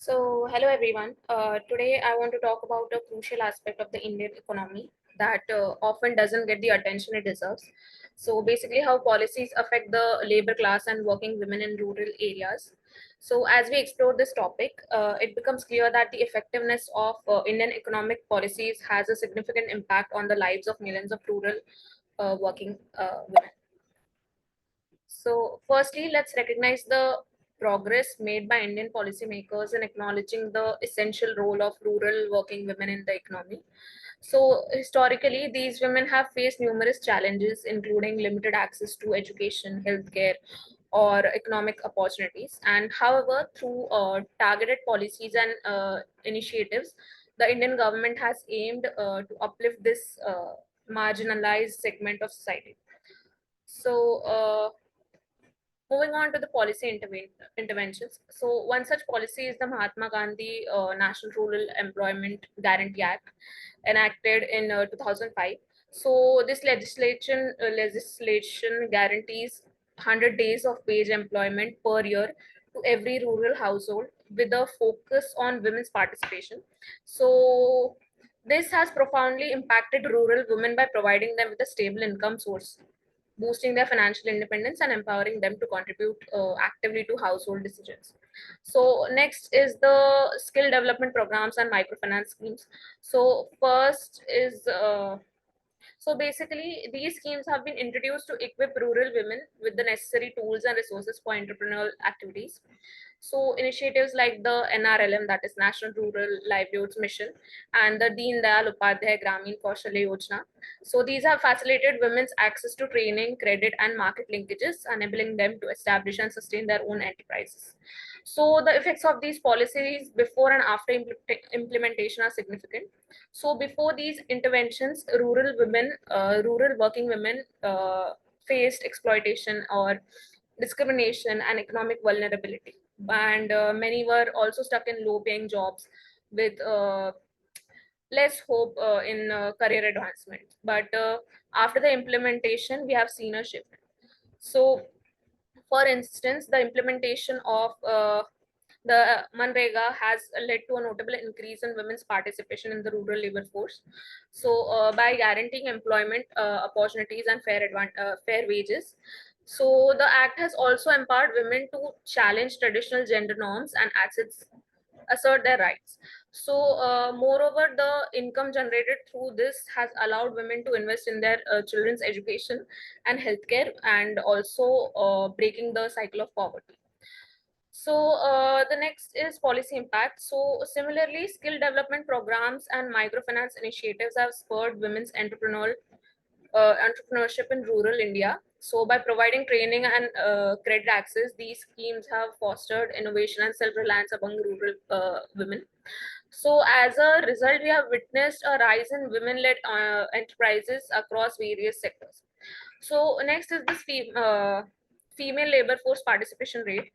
Hello everyone. Today I want to talk about a crucial aspect of the Indian economy that often doesn't get the attention it deserves. So, basically, how policies affect the labor class and working women in rural areas. So, as we explore this topic, it becomes clear that the effectiveness of Indian economic policies has a significant impact on the lives of millions of rural working women. So, firstly, let's recognize the progress made by Indian policymakers in acknowledging the essential role of rural working women in the economy. So, historically, these women have faced numerous challenges, including limited access to education, healthcare, or economic opportunities. And however, through targeted policies and initiatives, the Indian government has aimed to uplift this marginalized segment of society. So, moving on to the policy interventions. So, one such policy is the Mahatma Gandhi National Rural Employment Guarantee Act, enacted in 2005. So, this legislation guarantees 100 days of wage employment per year to every rural household with a focus on women's participation. So, this has profoundly impacted rural women by providing them with a stable income source, boosting their financial independence and empowering them to contribute actively to household decisions. So next is the skill development programs and microfinance schemes. So first is so basically, these schemes have been introduced to equip rural women with the necessary tools and resources for entrepreneurial activities. So initiatives like the NRLM, that is National Rural Livelihoods Mission, and the Deen Dayal Upadhyay Gramin Kaushalya Yojana. So these have facilitated women's access to training, credit, and market linkages, enabling them to establish and sustain their own enterprises. So the effects of these policies before and after implementation are significant. So before these interventions, rural working women faced exploitation or discrimination and economic vulnerability. And many were also stuck in low paying jobs with less hope in career advancement. But after the implementation, we have seen a shift. So, for instance, the implementation of the Manrega has led to a notable increase in women's participation in the rural labor force. So, by guaranteeing employment opportunities and fair wages, so the act has also empowered women to challenge traditional gender norms and assert their rights. So, moreover, the income generated through this has allowed women to invest in their children's education and healthcare, and also breaking the cycle of poverty. So the next is policy impact. So similarly, skill development programs and microfinance initiatives have spurred women's entrepreneurship in rural India. So by providing training and credit access, these schemes have fostered innovation and self-reliance among rural women. So as a result, we have witnessed a rise in women-led enterprises across various sectors. So next is this female labor force participation rate.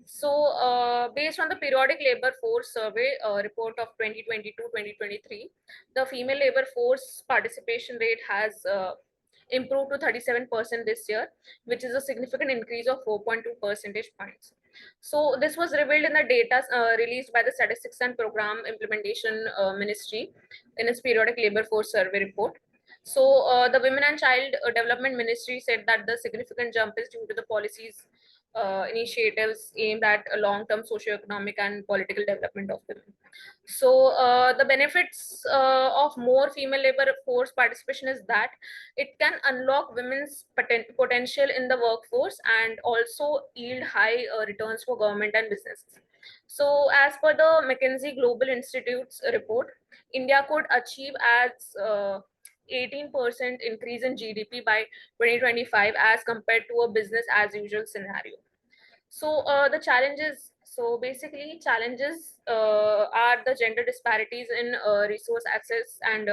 So based on the periodic labor force survey report of 2022-2023, the female labor force participation rate has improved to 37% this year, which is a significant increase of 4.2 percentage points. So this was revealed in the data released by the Statistics and Program Implementation Ministry in its periodic labor force survey report. So the Women and Child Development Ministry said that the significant jump is due to the policies initiatives aimed at a long-term socio-economic and political development of women. So the benefits of more female labor force participation is that it can unlock women's potential in the workforce and also yield high returns for government and businesses. So as per the McKinsey Global Institute's report, India could achieve as 18% increase in GDP by 2025 as compared to a business as usual scenario. So the challenges, so basically challenges are the gender disparities in resource access and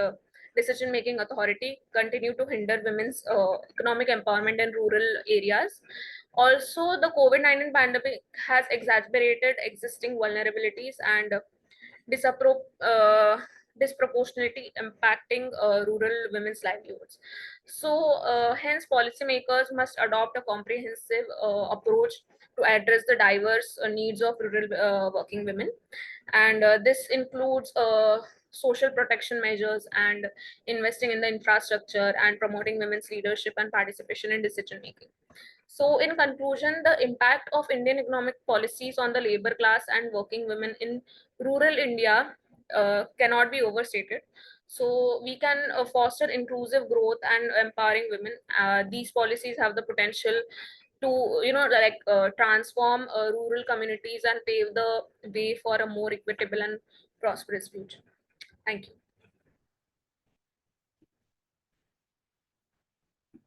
decision making authority continue to hinder women's economic empowerment in rural areas. Also, the COVID-19 pandemic has exacerbated existing vulnerabilities and disappro- uh, disproportionately impacting rural women's livelihoods. So, hence, policymakers must adopt a comprehensive approach to address the diverse needs of rural working women. and this includes social protection measures and investing in the infrastructure and promoting women's leadership and participation in decision making. So, in conclusion, the impact of Indian economic policies on the labor class and working women in rural India cannot be overstated. So, we can foster inclusive growth and empowering women. These policies have the potential to, transform rural communities and pave the way for a more equitable and prosperous future. Thank you.